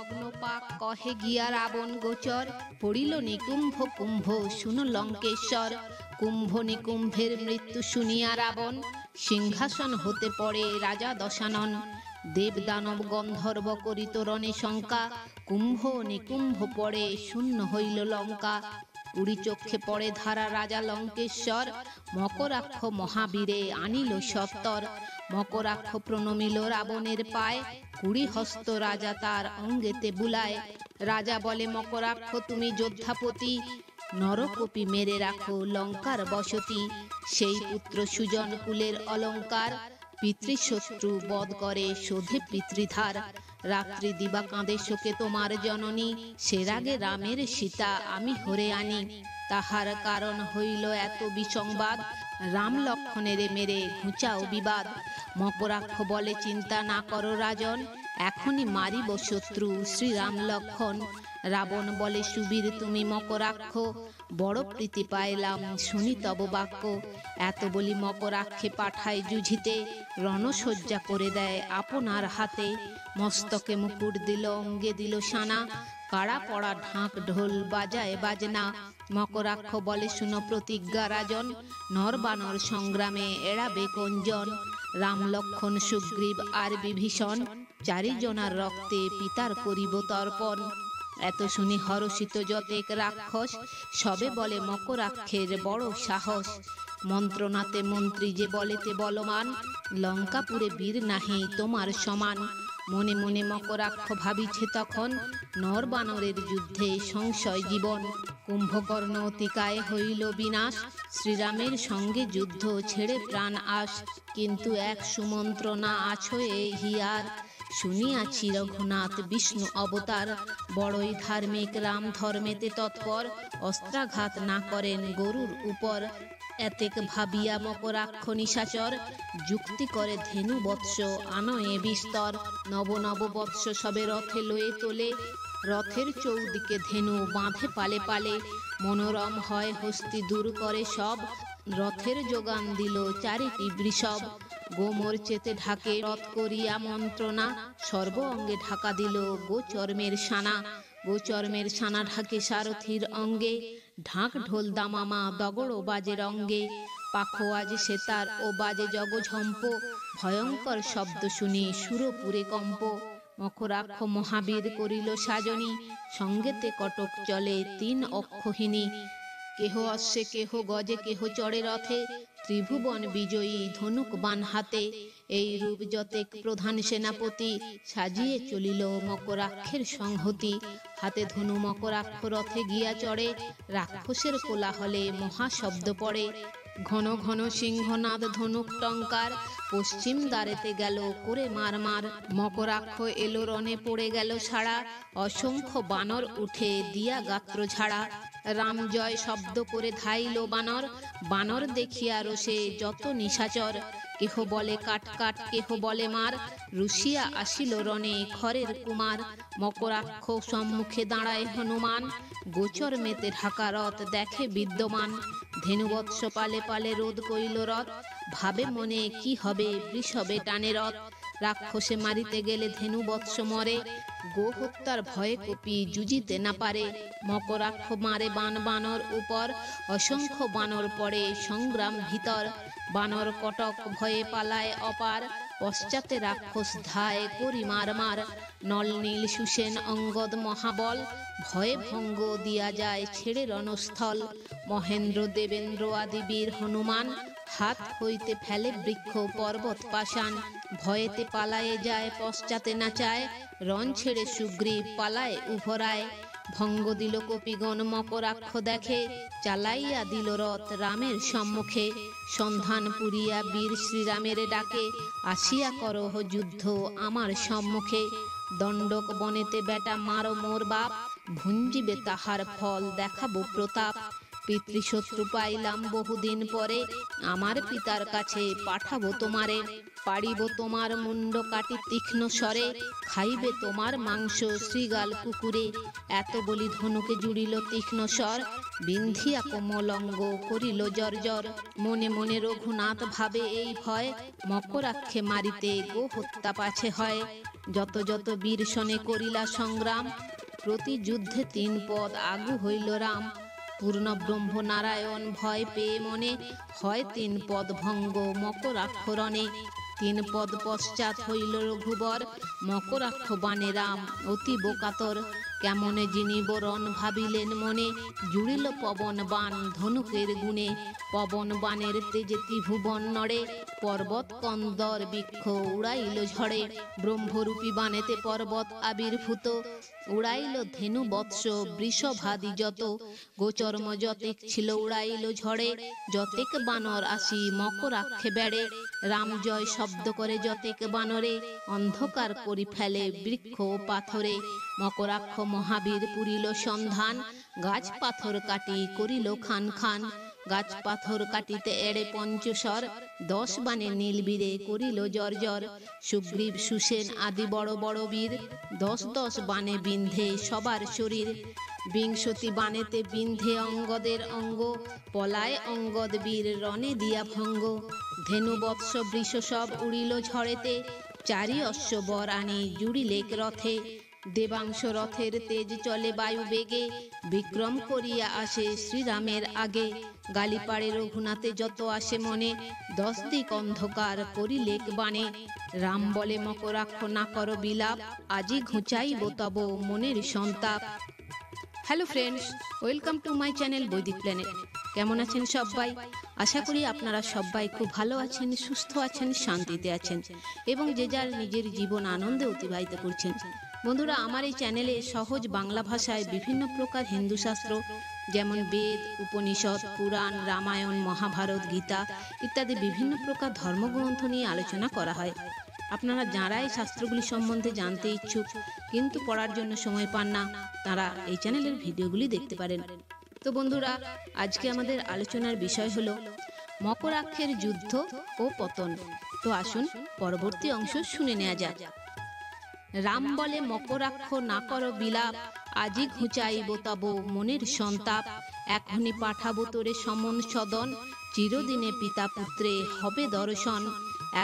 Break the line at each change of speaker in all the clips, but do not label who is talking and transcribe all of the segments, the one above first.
ভগ্ন পাক কহে গিয়া রাবণ গোচর, পড়িল নিকুম্ভ কুম্ভ শুনো লঙ্কেশ্বর। কুম্ভ নিকুম্ভের মৃত্যু শুনিয়া রাবণ, সিংহাসন হতে পড়ে রাজা দশানন। দেব দানব গন্ধর্ব করিত রণে শঙ্কা, কুম্ভ নিকুম্ভ পড়ে শূন্য হইল লঙ্কা। কুড়ি চক্ষে পড়ে ধারা রাজা লঙ্কেশ্বর, মকরাক্ষ মহাবীরে আনিল সত্তর। মকরাক্ষ প্রণমিল রাবণের পায়, কুড়ি হস্ত রাজা তার অঙ্গেতে বুলায়। রাজা বলে মকরাক্ষ তুমি যোদ্ধাপতি, নরকপি মেরে রাখো লঙ্কার বসতি। সেই পুত্র সুজন কুলের অলঙ্কার, পিতৃশত্রু বধ করে শোধে পিতৃধার। রাত্রি দিবা কাঁদে শোকে তোমার জননী, সে রাগে রামের সীতা আমি হরে আনি। তাহার কারণ হইল এত বিসংবাদ, রাম লক্ষণেরে মেরে ঘুচাও বিবাদ। মকরাক্ষ বলে চিন্তা না করো রাজন, এখনই মারিব শত্রু শ্রীরাম লক্ষণ। রাবণ বলে সুবীর তুমি মকরাক্ষ, বড় প্রীতি পাইলাম শুনি তব বাক্য। এত বলি মকরাক্ষে পাঠায় যুঝিতে, রণসজ্জা করে দেয় আপনার হাতে। মস্তকে মুকুট দিল অঙ্গে দিল সানা, কাড়া পড়া ঢাক ঢোল বাজায় বাজনা। মকরাক্ষ বলে শুনো প্রতিজ্ঞা রাজন, নর বানর সংগ্রামে এড়াবে কোনজন। রাম লক্ষণ সুগ্রীব আর বিভীষণ, চারিজনার রক্তে পিতার করিব তর্পণ। এত শুনি হরষিত যতেক রাক্ষস, সবে বলে মকরাক্ষের বড় সাহস। মন্ত্রণাতে মন্ত্রী যে বলেতে বলমান, লঙ্কাপুরে বীর নাহি তোমার সমান। মনে মনে মকরাক্ষ ভাবিছে তখন, নর বানরের যুদ্ধে সংশয় জীবন। কুম্ভকর্ণ অতিকায় হইল বিনাশ, শ্রীরামের সঙ্গে যুদ্ধ ছেড়ে প্রাণ আস। কিন্তু এক সুমন্ত্রণা আছো এ হিয়ার, শুনিয়াছি রঘুনাথ বিষ্ণু অবতার। বড়ই ধার্মিক রাম ধর্মেতে তৎপর, অস্ত্রাঘাত না করেন গরুর উপর। এতেক ভাবিয়া মকরাক্ষ নিশাচর, যুক্তি করে ধেনু বৎস আনয়ে বিস্তর। নব নব বৎস সবে রথে লয়ে তোলে, রথের চৌদিকে ধেনু বাঁধে পালে পালে। মনোরম হয় হস্তি দূর করে সব, রথের যোগান দিল চারিটি বৃষভ। গোমর চেতে ঢাকে রথ করিয়া মন্ত্রণা, সর্ব অঙ্গে ঢাকা দিল গোচর্মের সানা। গোচর্মের সানা ঢাকে সারথীর অঙ্গে, ঢাক ঢোল দামামা দগড় বাজে রঙ্গে। পাখোয়াজ সেতার ও বাজে জগঝম্প, ভয়ঙ্কর শব্দ শুনি সুরপুরে কম্প। মকরাক্ষ মহাবীর করিল সাজনী, সঙ্গেতে কটক চলে তিন অক্ষহিনী। কেহ অশ্বে কেহ গজে কেহ চড়ে রথে, ত্রিভুবন বিজয়ী ধনুক বান হাতে। এই রূপ যতেক প্রধান সেনাপতি, সাজিয়ে চলিল মকরাক্ষের সংহতি। হাতে ধনু মকরাক্ষ রথে গিয়া চড়ে, রাক্ষসের কোলাহলে মহাশব্দ পড়ে। ঘন ঘন সিংহনাদ ধনুক টঙ্কার, পশ্চিম দ্বারেতে গেল করে মার মার। মকরাক্ষ এলো রণে পড়ে গেল ছাড়া, অসংখ্য বানর উঠে দিয়া গাত্র ঝাড়া। রাম জয় শব্দ করে ধাইল বানর, বানর দেখিয়া রোষে যত নিশাচর। কেহ বলে কাট কাট কেহ বলে মার, রুশিয়া আসিল রণে খরের কুমার। মকরাক্ষ সম্মুখে দাঁড়ায় হনুমান, গোচর মেতে ঢাকা রথ দেখে বিদ্যমান। ধেনুবৎস পালে পালে রোধ কইল রথ, ভাবে মনে কি হবে বৃষবে টানে রথ। রাক্ষসে মারিতে গেলে ধেনুবৎস মরে, গো হত্যার ভয়ে কপি যুজিতে না পারে। মকরাক্ষ মারে বান বানর উপর, অসংখ্য বানর পড়ে সংগ্রাম ভিতর। বানর কটক ভয়ে পালায় অপার, পশ্চাতে রাক্ষস ধায় করি মার মার। নল নীল সুসেন অঙ্গদ মহাবল, ভয়ে ভঙ্গ দিয়া যায় ছেড়ে রণস্থল। মহেন্দ্র দেবেন্দ্র আদি বীর হনুমান, হাত হইতে ফেলে বৃক্ষ পর্বত পাষাণ। ভয়েতে পালায়ে যায় পশ্চাতে না চায়, রণ ছেড়ে সুগ্রীব পালায় উভরায়। ভঙ্গ দিল কপিগণ মকরাক্ষ দেখে, চালাইয়া দিল রথ রামের সম্মুখে। সন্ধান পুরিয়া বীর শ্রীরামের ডাকে, আসিয়া করহ যুদ্ধ আমার সম্মুখে। দণ্ডক বনেতে বেটা মারো মোর বাপ, ভুঞ্জিবে তাহার ফল দেখাবো প্রতাপ। পিতৃশত্রু পাইলাম বহুদিন পরে, আমার পিতার কাছে পাঠাবো তোমারে। পাড়িব তোমার মুন্ড কাটি তীক্ষ্ণ স্বরে, খাইবে তোমার মাংস শ্রীগাল কুকুরে। এত বলি ধনুকে জুড়িল তীক্ষ্ণ স্বর, বিন্ধিয়া কোমল অঙ্গ করিল জর্জর। মনে মনে রঘুনাথ ভাবে এই ভয়, মকরাক্ষে মারিতে গো হত্যা পাছে হয়। যত যত বীর সনে করিলা সংগ্রাম, প্রতি যুদ্ধে 3 পদ আগু হইল রাম। পূর্ণ ব্রহ্ম নারায়ণ ভয় পেয়ে মনে, হয় 3 পদ ভঙ্গ মকরাক্ষরণে। 3 পদ পশ্চাৎ হইল রঘুবর, মকরাক্ষ বাণে রাম অতি বোকাতর। কেমনে যিনি বরণ ভাবিলেন মনে, জুড়িল পবন বাণ ধনুকের গুণে। পবন বাণের তেজে ত্রিভুবন নড়ে, পর্বত কন্দর বৃক্ষ উড়াইল ঝড়ে। ব্রহ্মরূপী বাণেতে পর্বত আবির্ভূত, উড়াইল ধেনু বৎস বৃষভাদি যত। গোচর্ম যতেক ছিল উড়াইল ঝড়ে, যতেক বানর আসি মকরাক্ষে বেড়ে। রাম জয় শব্দ করে যতেক বানরে, অন্ধকার করি ফেলে বৃক্ষ ও পাথরে। মকরাক্ষ মহাবীর পুরিল সন্ধান, গাছ পাথর কাটি করিল খান খান। গাছ পাথর কাটিতে এড়ে পঞ্চশর, 10 বাণে নীলবীরে করিল জর্জর। সুগ্রীব সুসেন আদি বড় বড় বীর, 10 বাণে বিন্ধে সবার শরীর। বিংশতি বাণেতে বিন্ধে অঙ্গদের অঙ্গ, পলায় অঙ্গদ বীর রণে দিয়া ভঙ্গ। ধেনু বৎস বৃষ সব উড়িল ঝড়েতে, 4 অশ্ব বর আনি জুড়িলেক রথে। দেবাংশ রথের তেজ চলে বায়ু বেগে, বিক্রম করিয়া আসে শ্রীরামের আগে। গালিপাড়ে রঘুনাথে যত আসে মনে, 10 দিক অন্ধকার করিলেক বাণে। রাম বলে মকরাক্ষ না করো বিলাপ, আজি ঘুচাইব তব মনের সন্তাপ। Hello friends, welcome to my channel Vaidik planet. কেমন আছেন সবাই? আশা করি আপনারা সবাই খুব ভালো আছেন, সুস্থ আছেন, শান্তিতে আছেন এবং যে যার নিজের জীবন আনন্দে অতিবাহিত করছেন। বন্ধুরা, আমার এই চ্যানেলে সহজ বাংলা ভাষায় বিভিন্ন প্রকার হিন্দু শাস্ত্র যেমন বেদ, উপনিষদ, পুরাণ, রামায়ণ, মহাভারত, গীতা ইত্যাদি বিভিন্ন প্রকার ধর্মগ্রন্থ নিয়ে আলোচনা করা হয়। আপনারা যারা এই শাস্ত্রগুলি সম্বন্ধে জানতে ইচ্ছুক কিন্তু পড়ার জন্য সময় পান না, তারা এই চ্যানেলের ভিডিওগুলি দেখতে পারেন। তো বন্ধুরা, আজকে আমাদের আলোচনার বিষয় হলো মকরাক্ষের যুদ্ধ ও পতন। তো আসুন পরবর্তী অংশ শুনে নেওয়া যাক। রাম বলে মকরাক্ষ না করো বিলাপ, আজি ঘুচাইব তব মনের সন্তাপ। এখনই পাঠাবো তোরে সমন সদন, চিরদিনে পিতা পুত্রে হবে দর্শন।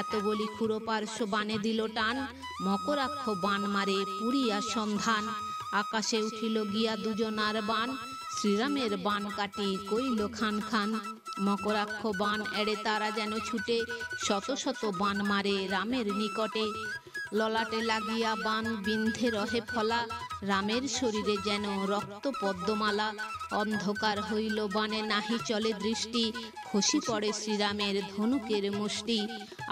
এত বলি খুড়ো পার্শ্ব বানে দিল টান, মকরাক্ষ বান মারে পুরিয়া সন্ধান। আকাশে উঠিল গিয়া দুজনার বান, শ্রীরামের বান কাটি কইল খান খান। মকরাক্ষ বান এড়ে তারা যেন ছুটে, শত শত বান মারে রামের নিকটে। ললাটে লাগিয়া বান বিন্ধে রহে ফলা, রামের শরীরে যেন রক্ত পদ্মমালা। অন্ধকার হইল বানে নাহি চলে দৃষ্টি, খসি পড়ে শ্রীরামের ধনুকের মুষ্টি।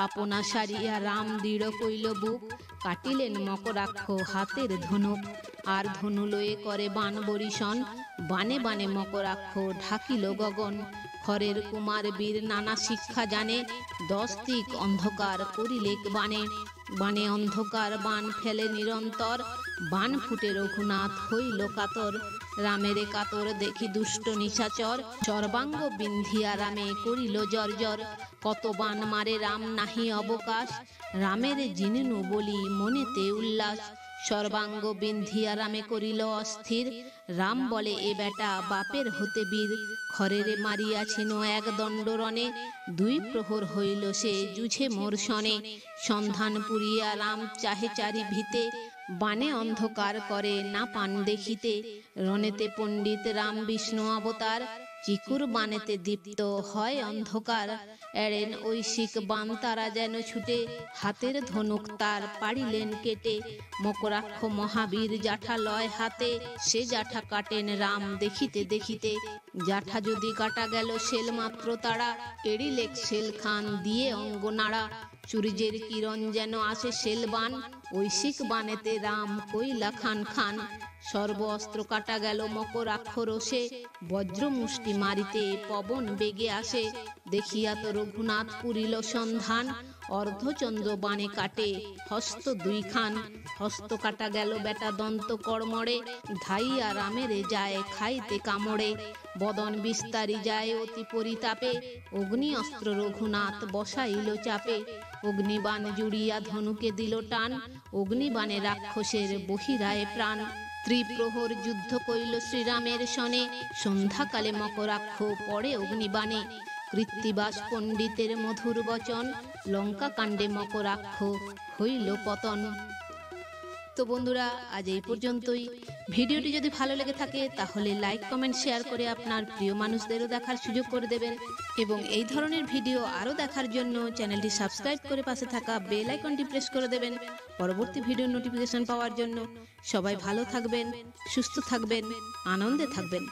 আপনা সারিয়া রাম দৃঢ় কইল বুক, কাটিলেন মকরাক্ষ হাতের ধনুক। আর ধনু লয়ে করে বান বরিশন, বানে বানে মকরাক্ষ ঢাকিল গগন। খরের কুমার বীর নানা শিক্ষা জানে, 10 দিক অন্ধকার করিলেক বানে। বানে অন্ধকার বান ফেলে নিরন্তর, বান ফুটে রঘুনাথ হইল কাতর। রামের কাতর দেখি দুষ্ট নিশাচর, সর্বাঙ্গ বিন্ধিয়া রামে করিল জর্জর। কত বান মারে রাম নাহি অবকাশ, রামের জিনেনু বলি মনেতে উল্লাস। সর্বাঙ্গ বিন্ধিয়া রামে করিল অস্থির, রাম বলে এ বেটা বাপের হতে বীর। খরেরে মারিয়াছিল 1 দণ্ডরণে, 2 প্রহর হইল সে জুঝে মোর সনে। সন্ধান পুরিয়া রাম চাহে চারি ভিতে, বানে অন্ধকার করে না পান দেখিতে। রণেতে পণ্ডিত রাম বিষ্ণু অবতার, চিকুর বানেতে দীপ্ত হয় অন্ধকার। এড়েন ঐশিক বান তারা যেন ছুটে, হাতের ধনুক তার পাড়িলেন কেটে। মকরাক্ষ মহাবীর জাঠা লয় হাতে, সে জাঠা কাটেন রাম দেখিতে দেখিতে। জাঠা যদি কাটা গেল শেল মাত্র তারা, এড়িলেক শেল খান দিয়ে অঙ্গ নাড়া। সূর্যের কিরণ যেন আসে শেল বান, ঐশিক বানেতে রাম কইলা খান খান। সর্ব অস্ত্র কাটা গেল মকরাক্ষ রোষে, বজ্র মুষ্টি মারিতে পবন বেগে আসে। দেখিয়া তো রঘুনাথ পুরিল সন্ধান, অর্ধচন্দ্র বানে কাটে হস্ত 2 খান। হস্ত কাটা গেল বেটা দন্ত কর্মরে, ধাইয়া রামেরে যায় খাইতে কামড়ে। বদন বিস্তারি যায় অতি পরিতাপে, অগ্নি অস্ত্র রঘুনাথ বসাইল চাপে। অগ্নিবাণ জুড়িয়া ধনুকে দিল টান, অগ্নিবাণে রাক্ষসের বহিরায় প্রাণ। ত্রিপ্রহর যুদ্ধ কইল শ্রীরামের সনে, সন্ধ্যাকালে মকরাক্ষ পড়ে অগ্নিবাণে। কৃত্তিবাস পণ্ডিতের মধুর বচন, লঙ্কা কাণ্ডে মকরাক্ষ হইল পতন। তো বন্ধুরা, আজ এই পর্যন্তই। ভিডিওটি যদি ভালো লেগে থাকে তাহলে লাইক, কমেন্ট, শেয়ার করে আপনার প্রিয় মানুষদেরও দেখার সুযোগ করে দেবেন এবং এই ধরনের ভিডিও আরও দেখার জন্য চ্যানেলটি সাবস্ক্রাইব করে পাশে থাকা বেল আইকনটি প্রেস করে দেবেন পরবর্তী ভিডিওর নোটিফিকেশন পাওয়ার জন্য। সবাই ভালো থাকবেন, সুস্থ থাকবেন, আনন্দে থাকবেন।